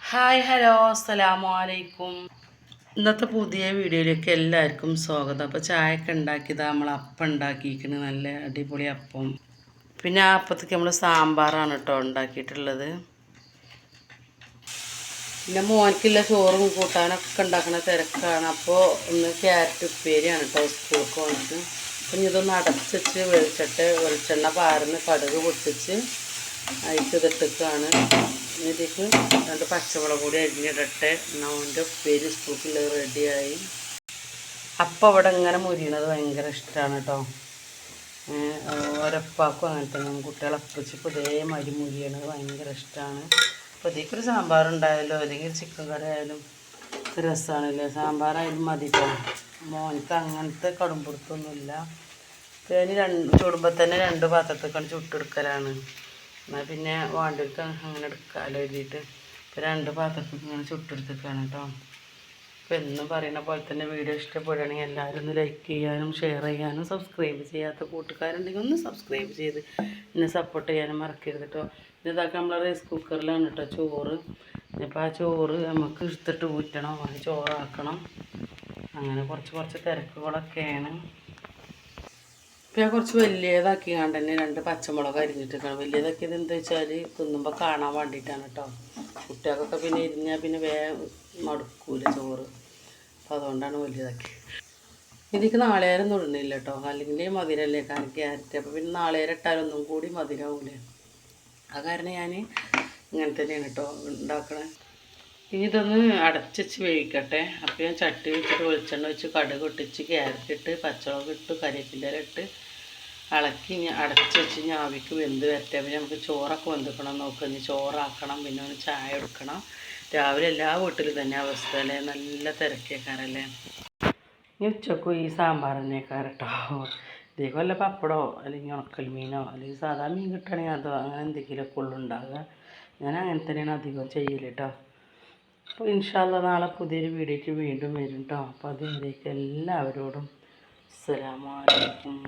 Hi hello അസ്സലാമു അലൈക്കും. ഇന്നത്തെ പുതിയ വീഡിയോയിലേക്ക് എല്ലാവർക്കും സ്വാഗതം. അപ്പോൾ ചായയൊക്കെ ഉണ്ടാക്കിയതാണ്, നമ്മൾ അപ്പം ഉണ്ടാക്കിയിരിക്കുന്നത്, നല്ല അടിപൊളി അപ്പം. പിന്നെ ആ അപ്പത്തേക്ക് നമ്മൾ സാമ്പാറാണ് കേട്ടോ ഉണ്ടാക്കിയിട്ടുള്ളത്. പിന്നെ മോനിക്കുള്ള ചോറും കൂട്ടാനൊക്കെ ഉണ്ടാക്കുന്ന തിരക്കാണ്. അപ്പോൾ ഒന്ന് ക്യാരറ്റ് ഉപ്പേരിയാണ് കേട്ടോ സ്കൂൾക്ക് വന്നിട്ട്. അപ്പം ഇതൊന്ന് അടച്ചിട്ട് വെളിച്ചെണ്ണ പാർന്ന് കടുക് പൊട്ടിച്ച് അയച്ചിട്ടിട്ടാണ്. ഇതിലേക്ക് 2 പച്ചമുളക് കൂടി അരിഞ്ഞിടട്ടെ. അവൻ്റെ ഉപ്പേരി സ്കൂളിൽ റെഡിയായി. അപ്പം അവിടെ ഇങ്ങനെ മുരിയണത് ഭയങ്കര ഇഷ്ടമാണ് കേട്ടോ. ഒരപ്പാക്കും അങ്ങനെ തന്നെ കുട്ടികളപ്പച്ചിപ്പോൾ ഇതേമാതിരി മുരിയണത് ഭയങ്കര ഇഷ്ടമാണ്. അപ്പോൾ ഇതിലേക്കൊരു സാമ്പാറുണ്ടായാലോ അല്ലെങ്കിൽ ചിക്കൻ കറി ആയാലും രസമാണല്ലേ. സാമ്പാറായാലും മതി കേട്ടോ. മോനിക്ക് അങ്ങനത്തെ കടുംപുറത്തൊന്നുമില്ല. തേനി ചുടുമ്പോൾ തന്നെ 2 പാത്രത്തേക്കാണ് ചുട്ടെടുക്കലാണ്. എന്നാൽ പിന്നെ വേണ്ടവർക്ക് അങ്ങനെ എടുക്കാമല്ലോ എഴുതിയിട്ട് ഇപ്പോൾ 2 പാത്രത്തിൽ ഇങ്ങനെ ചുട്ടെടുത്തേക്കാണ് കേട്ടോ. അപ്പോൾ എന്നും പറയുന്ന പോലെ തന്നെ വീഡിയോ ഇഷ്ടപ്പെടുകയാണെങ്കിൽ എല്ലാവരും ഒന്ന് ലൈക്ക് ചെയ്യാനും ഷെയർ ചെയ്യാനും സബ്സ്ക്രൈബ് ചെയ്യാത്ത കൂട്ടുകാരുണ്ടെങ്കിൽ ഒന്ന് സബ്സ്ക്രൈബ് ചെയ്ത് എന്നെ സപ്പോർട്ട് ചെയ്യാനും മറക്കരുത് കേട്ടോ. ഇതൊക്കെ നമ്മൾ റൈസ് കുക്കറിലാണ് കേട്ടോ ചോറ്. അപ്പോൾ ആ ചോറ് നമുക്ക് എടുത്തിട്ട് ഊറ്റണം, അത് ചോറാക്കണം. അങ്ങനെ കുറച്ച് തിരക്കുകളൊക്കെയാണ്. ഇപ്പോൾ ഞാൻ കുറച്ച് വലിയതാക്കി കണ്ട് തന്നെ 2 പച്ചമുളക് അരിഞ്ഞിട്ടാണ്. വലിയതാക്കിയത് എന്താ വെച്ചാൽ തിന്നുമ്പോൾ കാണാൻ വേണ്ടിയിട്ടാണ് കേട്ടോ. കുട്ടികൾക്കൊക്കെ പിന്നെ ഇരിഞ്ഞാൽ പിന്നെ വേഗം മടുക്കൂല ചോറ്. അപ്പോൾ അതുകൊണ്ടാണ് വലിയതാക്കി. ഇതിക്ക് നാളികേരം തൊടുന്നില്ല കേട്ടോ, അല്ലെങ്കിൽ മധുരമല്ലേ കാരണം ക്യാരറ്റ്. അപ്പോൾ പിന്നെ നാളികേരം ഇട്ടാലൊന്നും കൂടി മധുരമാവൂലേ. ആ കാരണം ഞാൻ ഇങ്ങനെ തന്നെയാണ് കേട്ടോ ഉണ്ടാക്കണേ. ഇനി ഇതൊന്ന് അടച്ച് വേവിക്കട്ടെ. അപ്പോൾ ഞാൻ ചട്ടി വെച്ചിട്ട് വെളിച്ചെണ്ണ വെച്ച് കടുക് ഇട്ടിച്ച് ക്യാരറ്റ് ഇട്ട് പച്ചമുളക് ഇട്ട് കരിവേപ്പില ഇട്ട് ഇളക്കി അടച്ച് വെച്ച് ആവിക്ക് വെന്ത് വരട്ടെ. പിന്നെ നമുക്ക് ചോറൊക്കെ വെന്തിക്കണം നോക്കുക. ഇനി ചോറാക്കണം, പിന്നെ ഒന്ന് ചായ എടുക്കണം. രാവിലെ എല്ലാ വീട്ടിലും തന്നെ അവസ്ഥ അല്ലേ, നല്ല തിരക്കേക്കാരല്ലേ. ഇനി ഉച്ചക്കും ഈ സാമ്പാർ തന്നെക്കാരട്ടോ. ഇതേക്ക് വല്ല പപ്പടമോ അല്ലെങ്കിൽ ഉണക്കൽ മീനോ അല്ലെങ്കിൽ സാധാ മീൻ കിട്ടുകയാണെങ്കിൽ അതോ അങ്ങനെ എന്തെങ്കിലുമൊക്കെ ഉള്ളുണ്ടാകുക. ഞാൻ അങ്ങനെ തന്നെയാണ് അധികം ചെയ്യൽ കേട്ടോ. അപ്പോൾ ഇൻഷാ അല്ലാഹ് നാളെ പുതിയൊരു വീഡിയോയ്ക്ക് വീണ്ടും വരും കേട്ടോ. അപ്പോൾ അതിലേക്ക് എല്ലാവരോടും അസ്സലാമു അലൈക്കും.